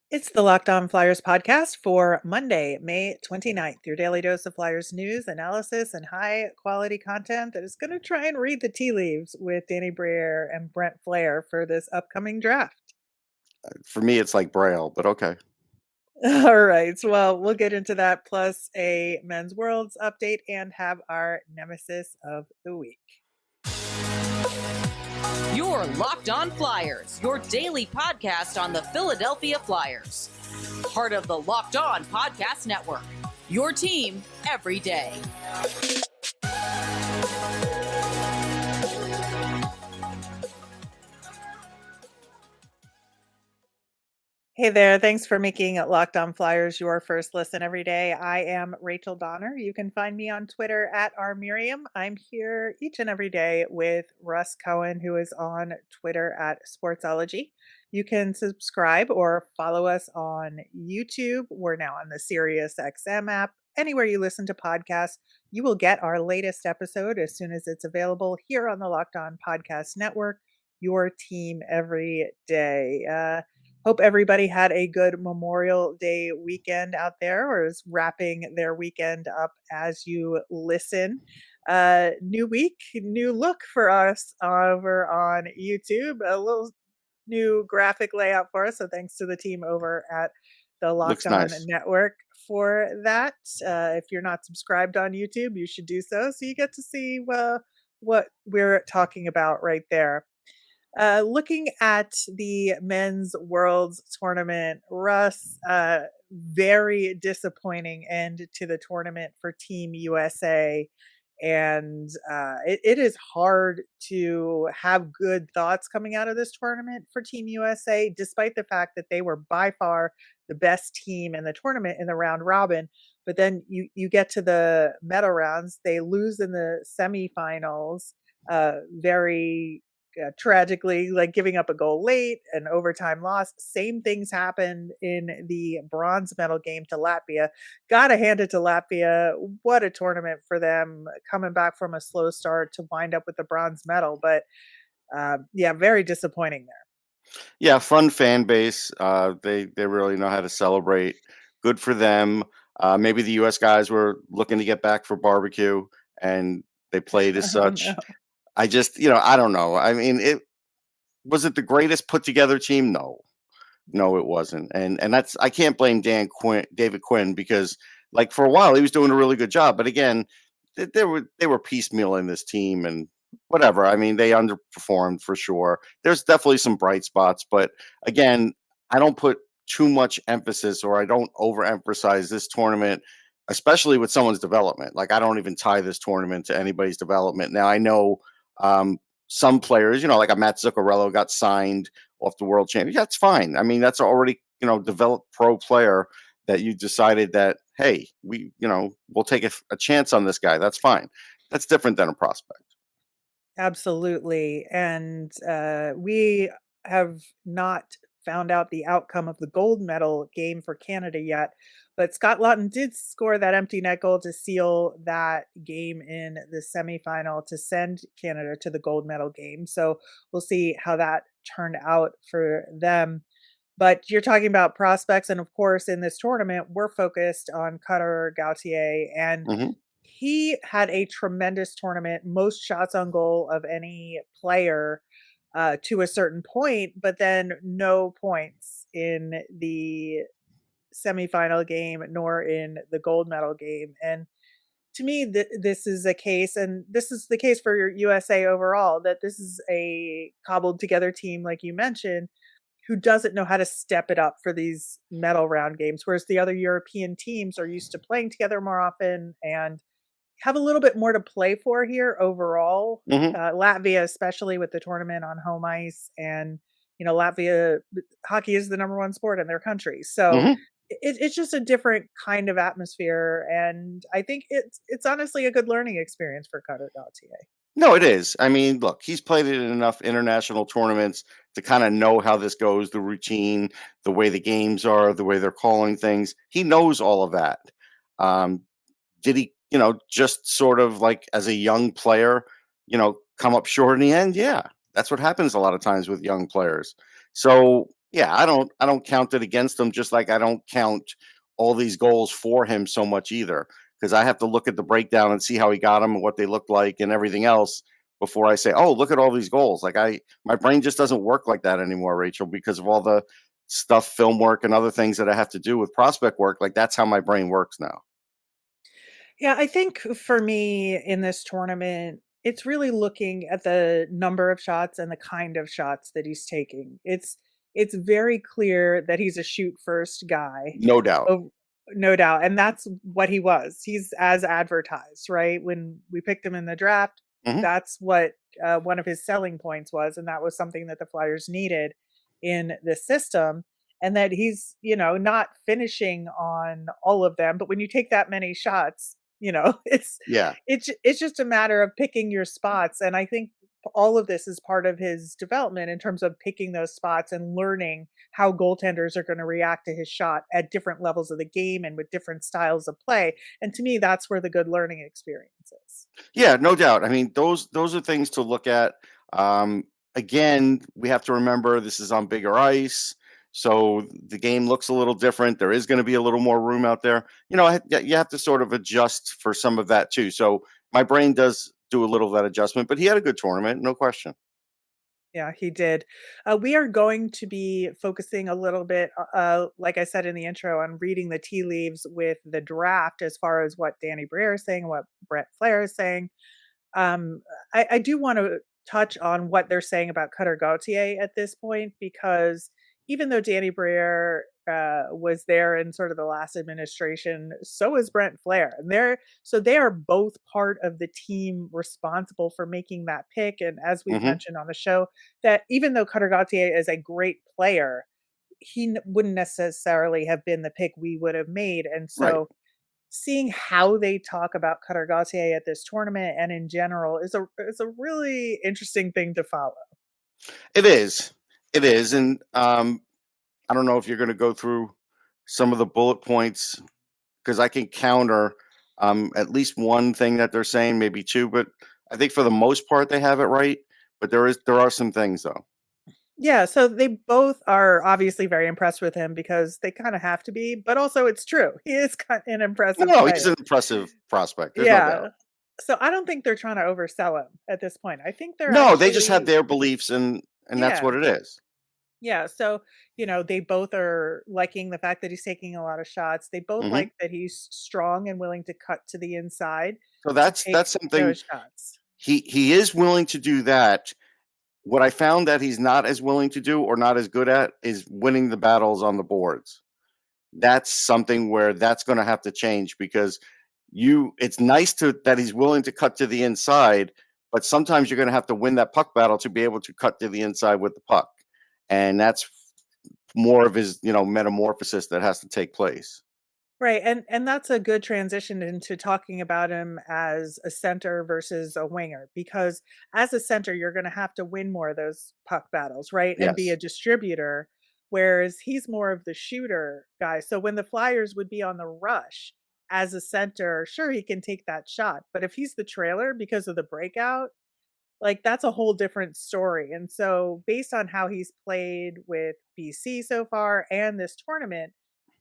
It's the Locked On Flyers podcast for Monday, May 29th. Your daily dose of Flyers news, analysis, and high quality content that is going to try and read the tea leaves with Danny Briere and Brent Flahr for this upcoming draft. For me, it's like Braille, but okay. All right. Well, we'll get into that plus a Men's Worlds update and have our Nemesis of the week. You're Locked On Flyers, your daily podcast on the Philadelphia Flyers. Part of the Locked On Podcast Network, your team every day. Hey there. Thanks for making Locked On Flyers your first listen every day. I am Rachel Donner. You can find me on Twitter at rmiriam. I'm here each and every day with Russ Cohen, who is on Twitter at Sportsology. You can subscribe or follow us on YouTube. We're now on the SiriusXM app. Anywhere you listen to podcasts, you will get our latest episode as soon as it's available here on the Locked On Podcast Network, your team every day. Hope everybody had a good Memorial Day weekend out there or is wrapping their weekend up as you listen. New week, new look for us over on YouTube. A little new graphic layout for us. So thanks to the team over at the Locked Looks On nice. Network for that. If you're not subscribed on YouTube, you should do so. So you get to see what we're talking about right there. Looking at the Men's Worlds Tournament, Russ, very disappointing end to the tournament for Team USA. And it is hard to have good thoughts coming out of this tournament for Team USA, despite the fact that they were by far the best team in the tournament in the round robin. But then you get to the medal rounds, they lose in the semifinals, very tragically, like giving up a goal late, an overtime loss. Same things happened in the bronze medal game to Latvia. Gotta hand it to Latvia. What a tournament for them, coming back from a slow start to wind up with the bronze medal. But yeah, very disappointing there. Yeah, fun fan base. They really know how to celebrate. Good for them. Maybe the U.S. guys were looking to get back for barbecue, and they played as Oh such. no. I just, I don't know. I mean, it was it the greatest put together team? No, no, it wasn't. And that's I can't blame David Quinn, because like for a while he was doing a really good job, but again, they were piecemealing this team and whatever. I mean, they underperformed for sure. There's definitely some bright spots, but again, I don't put too much emphasis, or I don't overemphasize this tournament, especially with someone's development. Like I don't even tie this tournament to anybody's development. Now I know some players, like a Matt Zuccarello got signed off the world champion. That's fine. I mean, that's already, developed pro player that you decided that, hey, we'll take a chance on this guy. That's fine. That's different than a prospect. Absolutely. And we have not found out the outcome of the gold medal game for Canada yet. But Scott Laughton did score that empty net goal to seal that game in the semifinal to send Canada to the gold medal game. So we'll see how that turned out for them. But you're talking about prospects. And of course, in this tournament, we're focused on Cutter Gauthier. And Hmm. he had a tremendous tournament, most shots on goal of any player to a certain point, but then no points in the semifinal game nor in the gold medal game. And to me, this is a case, and this is the case for USA overall, that this is a cobbled together team, like you mentioned, who doesn't know how to step it up for these medal round games, whereas the other European teams are used to playing together more often and have a little bit more to play for here overall. Hmm. Latvia, especially with the tournament on home ice, and Latvia hockey is the number one sport in their country, so Hmm. it's just a different kind of atmosphere, and I think it's honestly a good learning experience for Cutter Gauthier. No, it is. I mean, look, he's played it in enough international tournaments to kind of know how this goes, the routine, the way the games are, the way they're calling things. He knows all of that. Um, did he, just sort of like as a young player, come up short in the end? Yeah, that's what happens a lot of times with young players. So, Yeah, I don't count it against him, just like I don't count all these goals for him so much either, because I have to look at the breakdown and see how he got them and what they looked like and everything else before I say, "Oh, look at all these goals." Like my brain just doesn't work like that anymore, Rachel, because of all the stuff, film work and other things that I have to do with prospect work. Like that's how my brain works now. Yeah, I think for me in this tournament, it's really looking at the number of shots and the kind of shots that he's taking. It's very clear that he's a shoot first guy. No doubt. Oh, no doubt. And that's what he was. He's as advertised, right? When we picked him in the draft, Hmm. that's what one of his selling points was. And that was something that the Flyers needed in the system. And that he's, not finishing on all of them. But when you take that many shots, it's Yeah. it's just a matter of picking your spots, and I think all of this is part of his development in terms of picking those spots and learning how goaltenders are going to react to his shot at different levels of the game and with different styles of play. And to me, that's where the good learning experience is. Yeah, no doubt. I mean, those are things to look at. Um, Again, we have to remember this is on bigger ice, so the game looks a little different. There is going to be a little more room out there. You have to sort of adjust for some of that too. So my brain does do a little of that adjustment, but he had a good tournament, no question. Yeah, he did. We are going to be focusing a little bit, like I said in the intro, on reading the tea leaves with the draft as far as what Danny Briere is saying, what Brent Flahr is saying. Um, I do want to touch on what they're saying about Cutter Gauthier at this point, because even though Danny Briere was there in sort of the last administration, so is Brent Flahr, and they are both part of the team responsible for making that pick. And as we've Hmm. mentioned on the show, that even though Cutter Gauthier is a great player, wouldn't necessarily have been the pick we would have made. And Right. so seeing how they talk about Cutter Gauthier at this tournament and in general is a really interesting thing to follow. It is. It is. And I don't know if you're going to go through some of the bullet points because I can counter at least one thing that they're saying, maybe two, but I think for the most part they have it right. But there are some things though. Yeah, so they both are obviously very impressed with him because they kind of have to be, but also it's true. He is an impressive No, he's player. an impressive prospect. There's no Yeah. doubt. So I don't think they're trying to oversell him at this point. I think they're No, they just have actually their beliefs and that's yeah. what it is. Yeah, so, they both are liking the fact that he's taking a lot of shots. They both Hmm. like that he's strong and willing to cut to the inside So to take that's something those shots. he is willing to do that. What I found that he's not as willing to do or not as good at is winning the battles on the boards. That's something where that's going to have to change because it's nice that he's willing to cut to the inside, but sometimes you're going to have to win that puck battle to be able to cut to the inside with the puck. And that's more of his, metamorphosis that has to take place. Right, and that's a good transition into talking about him as a center versus a winger, because as a center, you're gonna have to win more of those puck battles, right? And be a Yes. distributor, whereas he's more of the shooter guy. So when the Flyers would be on the rush as a center, sure, he can take that shot, but if he's the trailer because of the breakout, like, that's a whole different story. And so based on how he's played with BC so far and this tournament,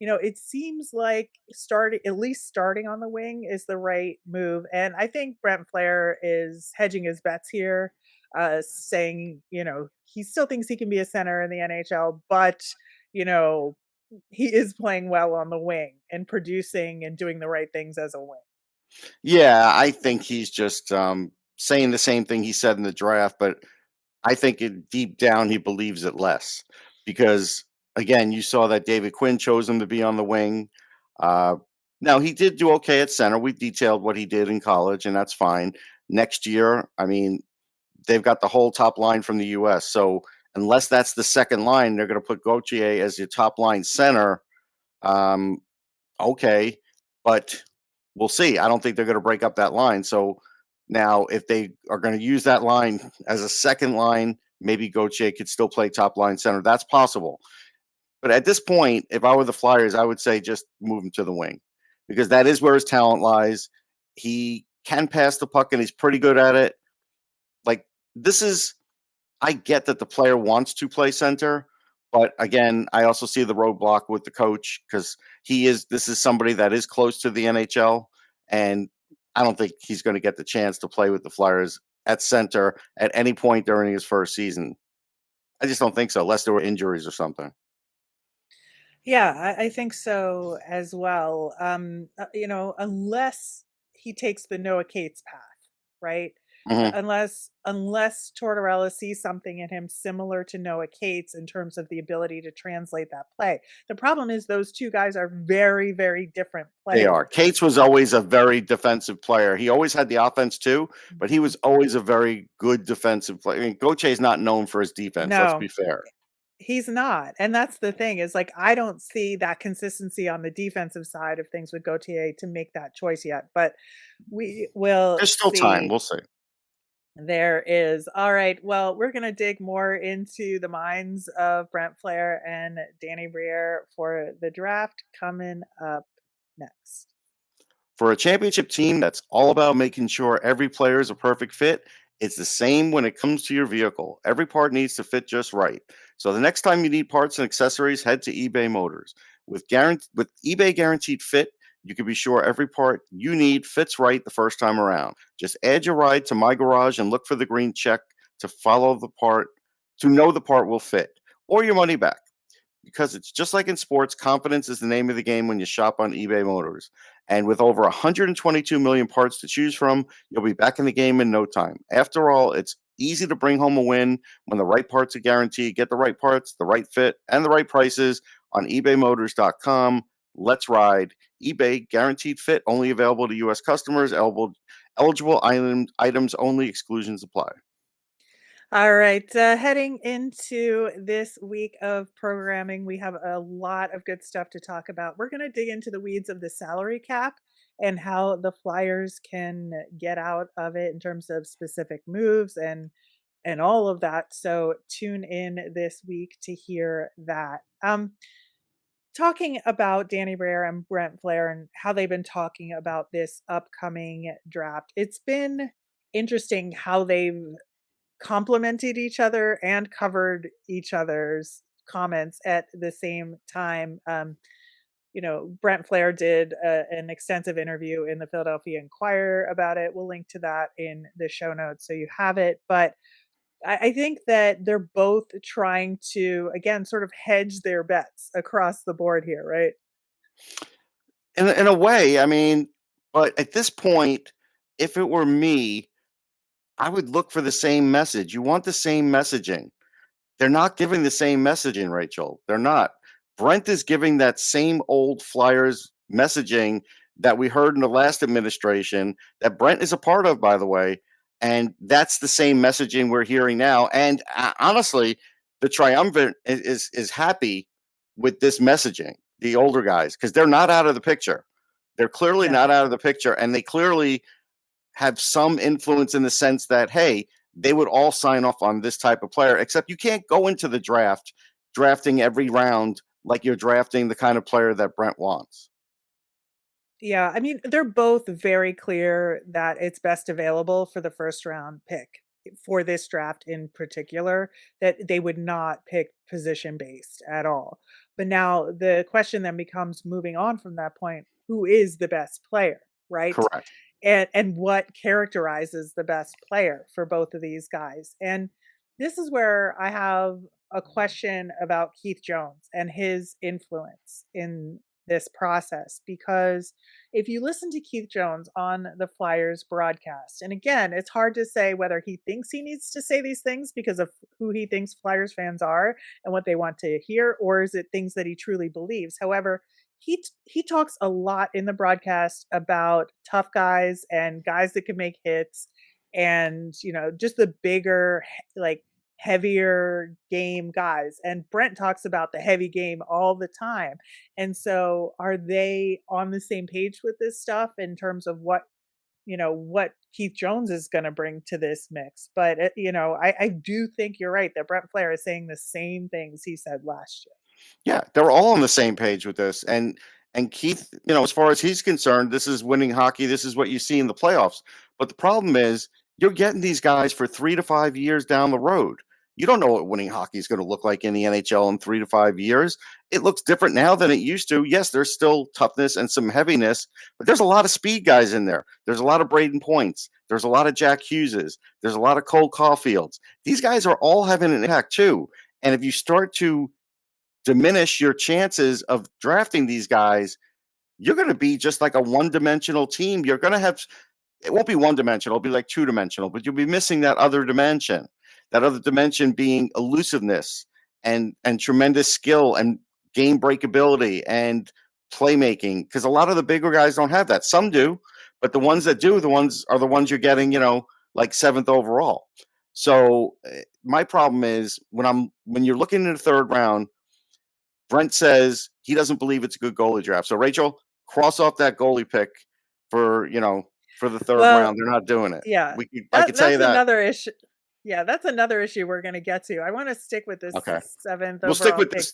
it seems like starting on the wing is the right move. And I think Brent Flair is hedging his bets here, saying, he still thinks he can be a center in the NHL, but, you know, he is playing well on the wing and producing and doing the right things as a wing. Yeah, I think he's just saying the same thing he said in the draft, but I think deep down he believes it less because again, you saw that David Quinn chose him to be on the wing. Uh, Now he did do okay at center. We detailed what he did in college, and that's fine. Next year, I mean, they've got the whole top line from the U.S. So unless that's the second line, they're going to put Gauthier as your top line center. Um, okay, but we'll see. I don't think they're going to break up that line. So now, if they are going to use that line as a second line, maybe Gauthier could still play top line center. That's possible. But at this point, if I were the Flyers, I would say just move him to the wing because that is where his talent lies. He can pass the puck and he's pretty good at it. Like, this is, I get that the player wants to play center, But again, I also see the roadblock with the coach because this is somebody that is close to the NHL, and I don't think he's going to get the chance to play with the Flyers at center at any point during his first season. I just don't think so, unless there were injuries or something. Yeah, I think so as well. Unless he takes the Noah Cates path, right? Mhm. Unless Tortorella sees something in him similar to Noah Cates in terms of the ability to translate that play. The problem is those two guys are very, very different They are. players. Cates was always a very defensive player. He always had the offense too, but he was always a very good defensive player. I mean, Gauthier is not known for his defense. Let's be No, fair. he's not. And that's the thing is like I don't see that consistency on the defensive side of things with Gautier to make that choice yet, but we will There's still time. see. We'll see. There is. All right. Well, we're going to dig more into the minds of Brent Flahr and Danny Briere for the draft coming up next. For a championship team that's all about making sure every player is a perfect fit, it's the same when it comes to your vehicle. Every part needs to fit just right. So the next time you need parts and accessories, head to eBay Motors. With eBay Guaranteed Fit, you can be sure every part you need fits right the first time around. Just add your ride to My Garage and look for the green check to know the part will fit, or your money back. Because it's just like in sports, confidence is the name of the game when you shop on eBay Motors. And with over 122 million parts to choose from, you'll be back in the game in no time. After all, it's easy to bring home a win when the right parts are guaranteed. Get the right parts, the right fit, and the right prices on ebaymotors.com. Let's ride. eBay Guaranteed Fit, only available to U.S. customers. Eligible items only. Exclusions apply. All right. Heading into this week of programming, we have a lot of good stuff to talk about. We're going to dig into the weeds of the salary cap and how the Flyers can get out of it in terms of specific moves and all of that. So tune in this week to hear that. Talking about Danny Briere and Brent Flahr and how they've been talking about this upcoming draft. It's been interesting how they've complimented each other and covered each other's comments at the same time. Brent Flahr did an extensive interview in the Philadelphia Inquirer about it. We'll link to that in the show notes so you have it. But I think that they're both trying to, again, sort of hedge their bets across the board here, right? In a way, I mean, but at this point, if it were me, I would look for the same message. You want the same messaging. They're not giving the same messaging, Rachel. They're not. Brent is giving that same old Flyers messaging that we heard in the last administration that Brent is a part of, by the way. And that's the same messaging we're hearing now. And honestly, the triumvirate is happy with this messaging, the older guys, because they're not out of the picture. They're clearly Yeah. not out of the picture. And they clearly have some influence in the sense that, hey, they would all sign off on this type of player, except you can't go into the draft drafting every round like you're drafting the kind of player that Brent wants. Yeah, I mean, they're both very clear that it's best available for the first round pick for this draft in particular, that they would not pick position based at all. But now the question then becomes moving on from that point, who is the best player, right? Correct. And what characterizes the best player for both of these guys. And this is where I have a question about Keith Jones and his influence in this process, because if you listen to Keith Jones on the Flyers broadcast, and again, it's hard to say whether he thinks he needs to say these things because of who he thinks Flyers fans are and what they want to hear, or is it things that he truly believes. However, he talks a lot in the broadcast about tough guys and guys that can make hits, and just the bigger, like, heavier game guys. And Brent talks about the heavy game all the time. And so are they on the same page with this stuff in terms of what Keith Jones is going to bring to this mix? But I do think you're right that Brent Flahr is saying the same things he said last year. Yeah, they're all on the same page with this. And Keith, as far as he's concerned, this is winning hockey. This is what you see in the playoffs. But the problem is you're getting these guys for 3 to 5 years down the road. You don't know what winning hockey is going to look like in the NHL in 3 to 5 years. It looks different now than it used to. Yes, there's still toughness and some heaviness, but there's a lot of speed guys in there. There's a lot of Braden Points. There's a lot of Jack Hugheses. There's a lot of Cole Caulfields. These guys are all having an impact too. And if you start to diminish your chances of drafting these guys, you're going to be just like a one-dimensional team. You're going to have, it won't be one-dimensional, it'll be like two-dimensional, but you'll be missing that other dimension being elusiveness and tremendous skill and game breakability and playmaking, because a lot of the bigger guys don't have that. Some do, but the ones that do, are the ones you're getting, like 7th overall. So my problem is when you're looking in the 3rd round, Brent says he doesn't believe it's a good goalie draft. So Rachel, cross off that goalie pick for the 3rd round. They're not doing it. Yeah, I could tell you that. Another issue. Yeah, that's another issue we're going to get to. I want to stick with this 7th We'll stick with pick this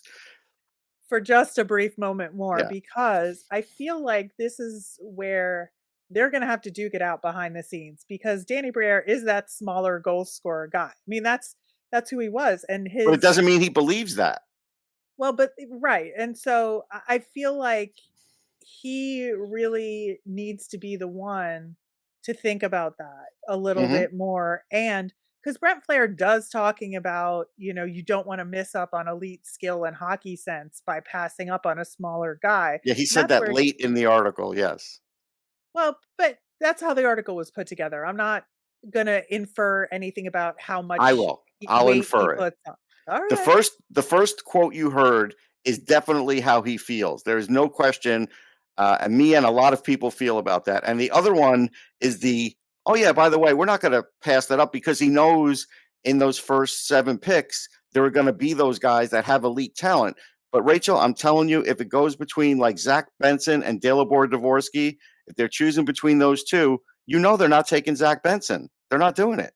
for just a brief moment more, Yeah. because I feel like this is where they're going to have to duke it out behind the scenes, because Danny Briere is that smaller goal scorer guy. I mean, that's who he was, and but it doesn't mean he believes that. Well, but right. And so I feel like he really needs to be the one to think about that a little bit more. And because Brent Flahr does talking about, you don't want to miss up on elite skill and hockey sense by passing up on a smaller guy. Yeah, he said that late in the article. Yes. Well, but that's how the article was put together. I'm not going to infer anything about how much I will. I'll infer it. All right. The first quote you heard is definitely how he feels. There is no question. And me and a lot of people feel about that. And the other one is oh yeah, by the way, we're not going to pass that up, because he knows in those first 7 picks, there are going to be those guys that have elite talent. But Rachel, I'm telling you, if it goes between like Zach Benson and Dalibor Dvorsky, if they're choosing between those two, they're not taking Zach Benson. They're not doing it.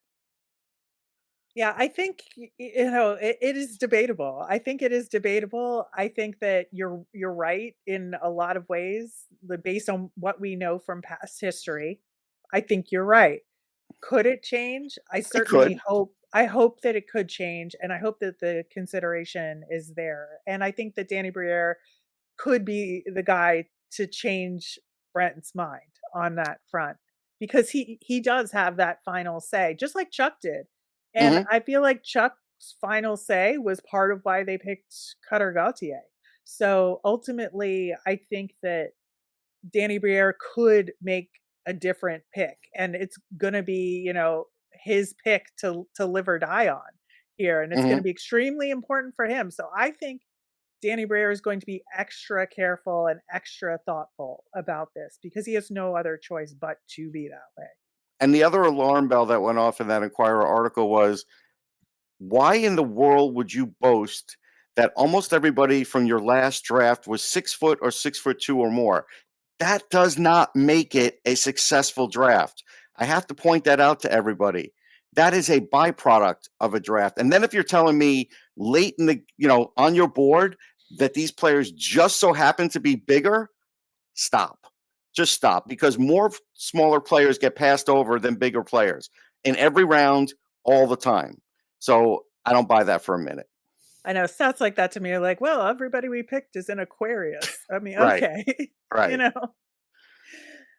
Yeah, I think it is debatable. I think it is debatable. I think that you're right in a lot of ways, based on what we know from past history. I think you're right. Could it change? I certainly hope. I hope that it could change, and I hope that the consideration is there. And I think that Danny Briere could be the guy to change Brent's mind on that front, because he does have that final say, just like Chuck did. And I feel like Chuck's final say was part of why they picked Cutter Gauthier. So ultimately, I think that Danny Briere could make a different pick, and it's going to be, his pick to live or die on here. And it's going to be extremely important for him. So I think Danny Briere is going to be extra careful and extra thoughtful about this, because he has no other choice but to be that way. And the other alarm bell that went off in that Inquirer article was, why in the world would you boast that almost everybody from your last draft was 6 foot or 6'2" or more? That does not make it a successful draft. I have to point that out to everybody. That is a byproduct of a draft. And then if you're telling me late in the, on your board that these players just so happen to be bigger, stop. Just stop, because more smaller players get passed over than bigger players in every round all the time. So I don't buy that for a minute. I know. Sounds like that to me. You're like, well, everybody we picked is in Aquarius. I mean, Right. okay. Right.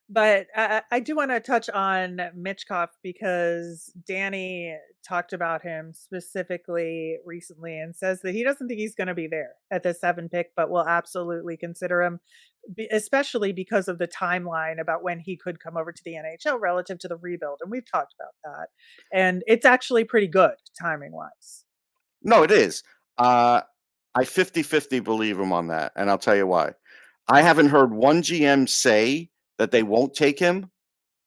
But I do want to touch on Michkov, because Danny talked about him specifically recently and says that he doesn't think he's going to be there at the 7 pick, but will absolutely consider him, especially because of the timeline about when he could come over to the NHL relative to the rebuild. And we've talked about that. And it's actually pretty good timing wise. No, it is. I 50-50 believe him on that. And I'll tell you why. I haven't heard one GM say that they won't take him,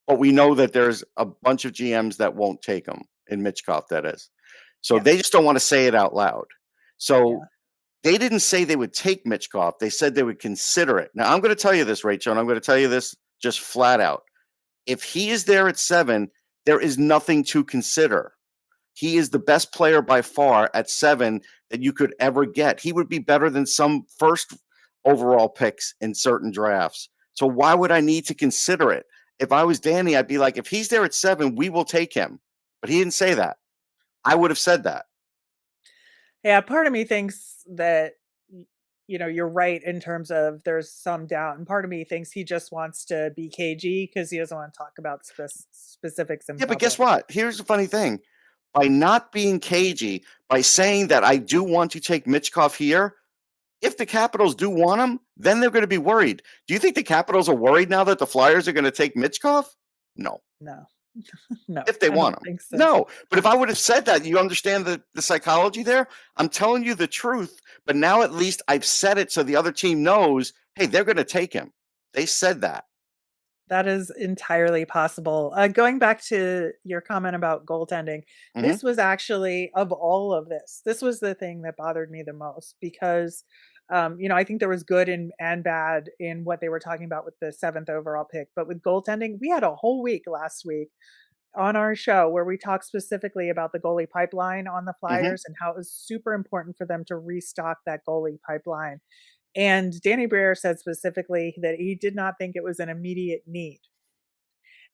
but we know that there's a bunch of GMs that won't take him, in Michkov, that is. So they just don't want to say it out loud. So they didn't say they would take Michkov. They said they would consider it. Now, I'm going to tell you this, Rachel, and I'm going to tell you this just flat out. If he is there at 7, there is nothing to consider. He is the best player by far at 7 that you could ever get. He would be better than some first overall picks in certain drafts. So why would I need to consider it? If I was Danny, I'd be like, if he's there at 7, we will take him. But he didn't say that. I would have said that. Yeah, part of me thinks that you're right in terms of there's some doubt, and part of me thinks he just wants to be cagey because he doesn't want to talk about specifics in Yeah, but guess public. what? Here's the funny thing. By not being cagey, by saying that I do want to take Mitchkov here, if the Capitals do want him, then they're going to be worried. Do you think the Capitals are worried now that the Flyers are going to take Mitchkov? No. No, no, If they I want don't him. think so. No. But if I would have said that, you understand the psychology there? I'm telling you the truth, but now at least I've said it so the other team knows, hey, they're going to take him. They said that. That is entirely possible. Going back to your comment about goaltending, Hmm. this was actually, of all of this was the thing that bothered me the most because, I think there was good and bad in what they were talking about with the seventh overall pick. But with goaltending, we had a whole week last week on our show where we talked specifically about the goalie pipeline on the Hmm. Flyers and how it was super important for them to restock that goalie pipeline. And Danny Briere said specifically that he did not think it was an immediate need.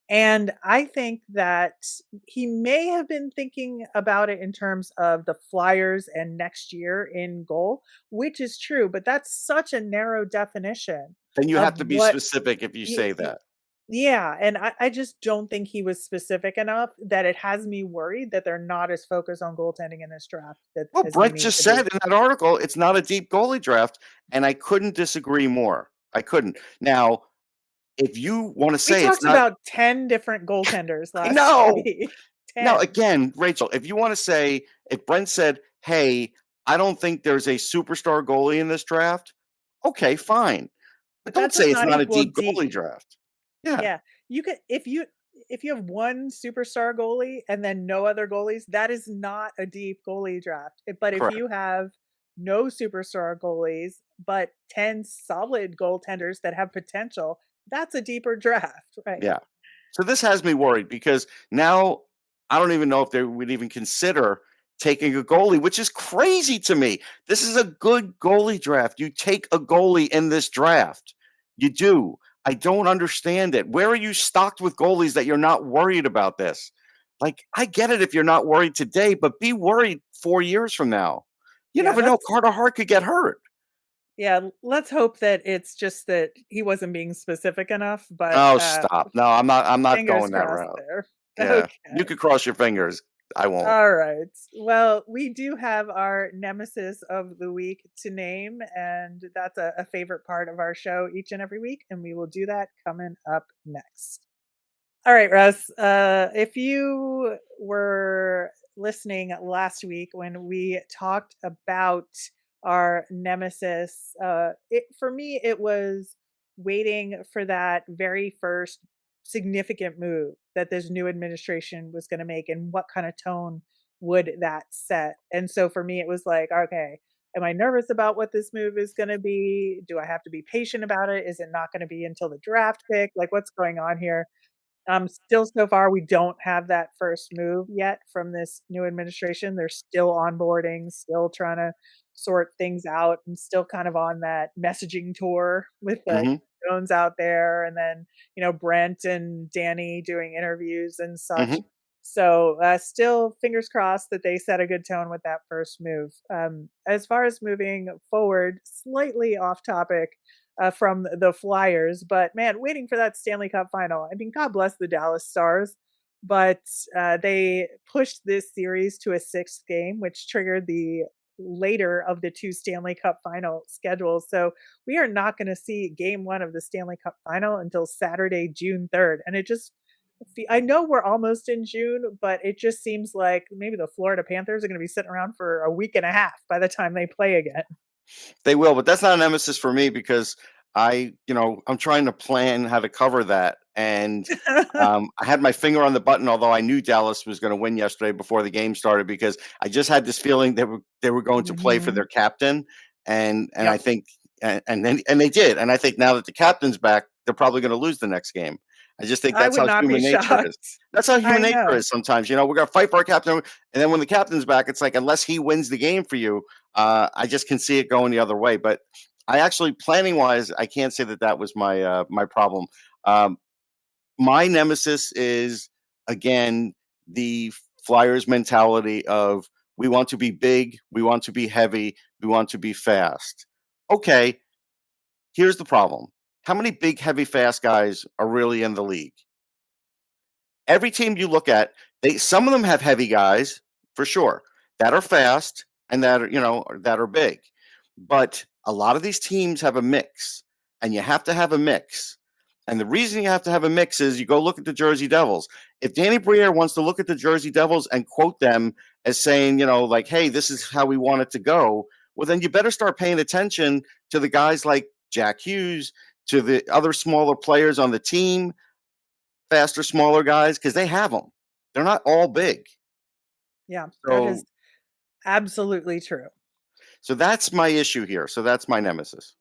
And I think that he may have been thinking about it in terms of the Flyers and next year in goal, which is true, but that's such a narrow definition Then you of have to be what. specific if you say that. Yeah, and I just don't think he was specific enough that it has me worried that they're not as focused on goaltending in this draft that Well, as they Brett need just to said be. in that article, it's not a deep goalie draft, and I couldn't disagree more. I couldn't. Now, if you want to We say it's talked not, about 10 different goaltenders I last know. week. Now, 10. again, Rachel, if you want to say, if Brent said, hey, I don't think there's a superstar goalie in this draft, okay, fine. But But don't that does say it's not not a equal deep deep. goalie draft. Yeah, Yeah, you could if you have one superstar goalie and then no other goalies, that is not a deep goalie draft. But if correct. you have no superstar goalies, but 10 solid goaltenders that have potential, that's a deeper draft, right? Yeah. So this has me worried because now I don't even know if they would even consider taking a goalie, which is crazy to me. This is a good goalie draft. You take a goalie in this draft. You do. I don't understand it. Where are you stocked with goalies that you're not worried about this? Like, I get it if you're not worried today, but be worried 4 years from now. You Yeah, never know. let's Carter Hart could get hurt. let's hope that it's just that he wasn't being specific enough, but Oh, stop. No, I'm not fingers going that crossed route. there. Yeah. You Okay. could cross your fingers. I won't. All right. Well, we do have our nemesis of the week to name, and that's a favorite part of our show each and every week, and we will do that coming up next. All right, Russ. If you were listening last week when we talked about our nemesis, for me, it was waiting for that very first significant move that this new administration was going to make and what kind of tone would that set. And so for me, it was like, okay, am I nervous about what this move is going to be? Do I have to be patient about it? Is it not going to be until the draft pick? Like, what's going on here? Still so far, we don't have that first move yet from this new administration. They're still onboarding, still trying to sort things out, and still kind of on that messaging tour with Mhm, Jones out there, and then Brent and Danny doing interviews and such. mhm. So still fingers crossed that they set a good tone with that first move. As far as moving forward, slightly off topic, from the Flyers. But man, waiting for that Stanley Cup final. I mean, God bless the Dallas Stars, but they pushed this series to a sixth game, which triggered the later of the two Stanley Cup final schedules. So we are not going to see game one of the Stanley Cup final until Saturday, June 3rd. And it just, I know we're almost in June, but it just seems like maybe the Florida Panthers are going to be sitting around for a week and a half by the time they play again. They will, but that's not a nemesis for me because I'm trying to plan how to cover that, and I had my finger on the button. Although I knew Dallas was going to win yesterday before the game started, because I just had this feeling they were going to play for Hmm. their captain, and I Yep. think and they did, and I think now that the captain's back, they're probably going to lose the next game. I just think I that's would how not be human nature is. shocked. That's how human I nature know. is sometimes. We're going to fight for our captain, and then when the captain's back, it's like unless he wins the game for you, I just can see it going the other way. But I actually, planning wise, I can't say that was my problem. Um, my nemesis is again the Flyers mentality of We want to be big. We want to be heavy. We want to be fast. Okay, here's the problem. How many big, heavy, fast guys are really in the league? Every team you look at, some of them have heavy guys for sure that are fast and that are big. But a lot of these teams have a mix, and you have to have a mix. And the reason you have to have a mix is you go look at the Jersey Devils. If Danny Briere wants to look at the Jersey Devils and quote them as saying, like, hey, this is how we want it to go, well, then you better start paying attention to the guys like Jack Hughes, to the other smaller players on the team, faster, smaller guys, because they have them. They're not all big. Yeah, that is So, absolutely true. so that's my issue here. So that's my nemesis.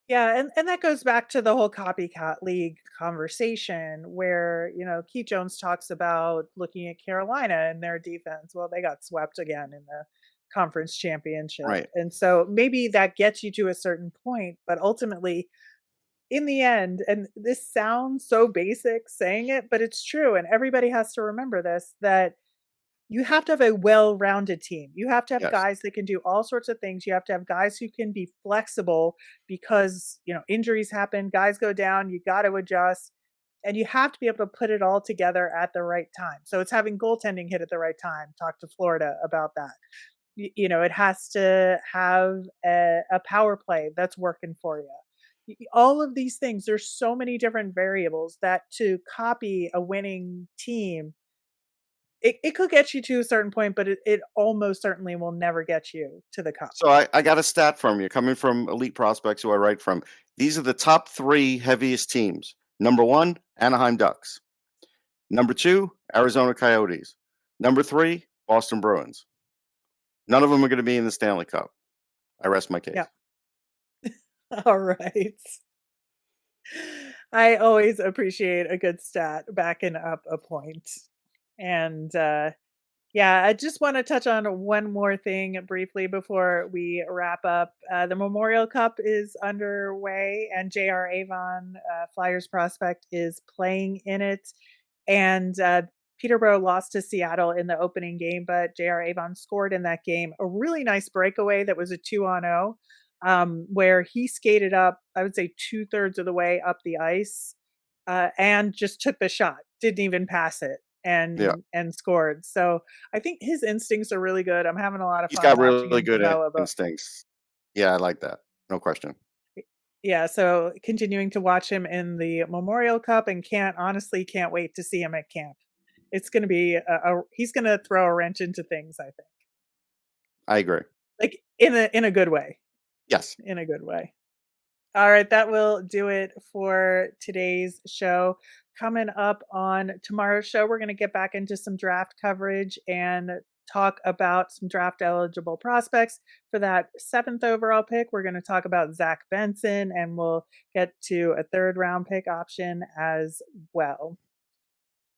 Yeah, and that goes back to the whole copycat league conversation where, Keith Jones talks about looking at Carolina and their defense. Well, they got swept again in the conference championship. Right. And so maybe that gets you to a certain point, but ultimately in the end, and this sounds so basic saying it, but it's true. And everybody has to remember this, that you have to have a well-rounded team. You have to have Yes. guys that can do all sorts of things. You have to have guys who can be flexible because, injuries happen, guys go down, you got to adjust, and you have to be able to put it all together at the right time. So it's having goaltending hit at the right time. Talk to Florida about that. It has to have a power play that's working for you. All of these things, there's so many different variables that to copy a winning team, it could get you to a certain point, but it almost certainly will never get you to the cup. So I got a stat from you coming from Elite Prospects, who I write from. These are the top 3 heaviest teams. Number 1, Anaheim Ducks. Number 2, Arizona Coyotes. Number 3, Boston Bruins. None of them are going to be in the Stanley Cup. I rest my case. Yeah. All right. I always appreciate a good stat backing up a point. And yeah, I just want to touch on one more thing briefly before we wrap up. The Memorial Cup is underway, and J.R. Avon, Flyers prospect, is playing in it. And Peterborough lost to Seattle in the opening game, but J.R. Avon scored in that game. A really nice breakaway that was a 2-on-0, where he skated up, I would say 2/3 of the way up the ice, and just took the shot, didn't even pass it, Yeah. and scored. So I think his instincts are really good. I'm having a lot of He's fun got watching really him good develop. instincts. Yeah, I like that. No question. Yeah, so continuing to watch him in the Memorial Cup, and honestly can't wait to see him at camp. It's going to be he's going to throw a wrench into things, I think. I agree. Like in a good way. Yes. In a good way. All right, that will do it for today's show. Coming up on tomorrow's show, we're going to get back into some draft coverage and talk about some draft eligible prospects for that 7th overall pick. We're going to talk about Zach Benson, and we'll get to a 3rd round pick option as well.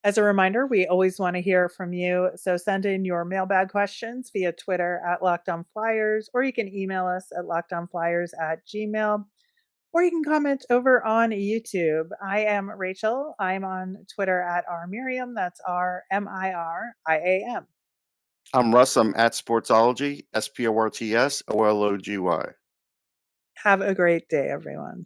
As a reminder, we always want to hear from you. So send in your mailbag questions via Twitter at Locked On Flyers, or you can email us at lockedonflyers@gmail.com. Or you can comment over on YouTube. I am Rachel. I'm on Twitter at rmiriam. That's RMIRIAM. I'm Russ. I'm at Sportsology, SPORTSOLOGY. Have a great day, everyone.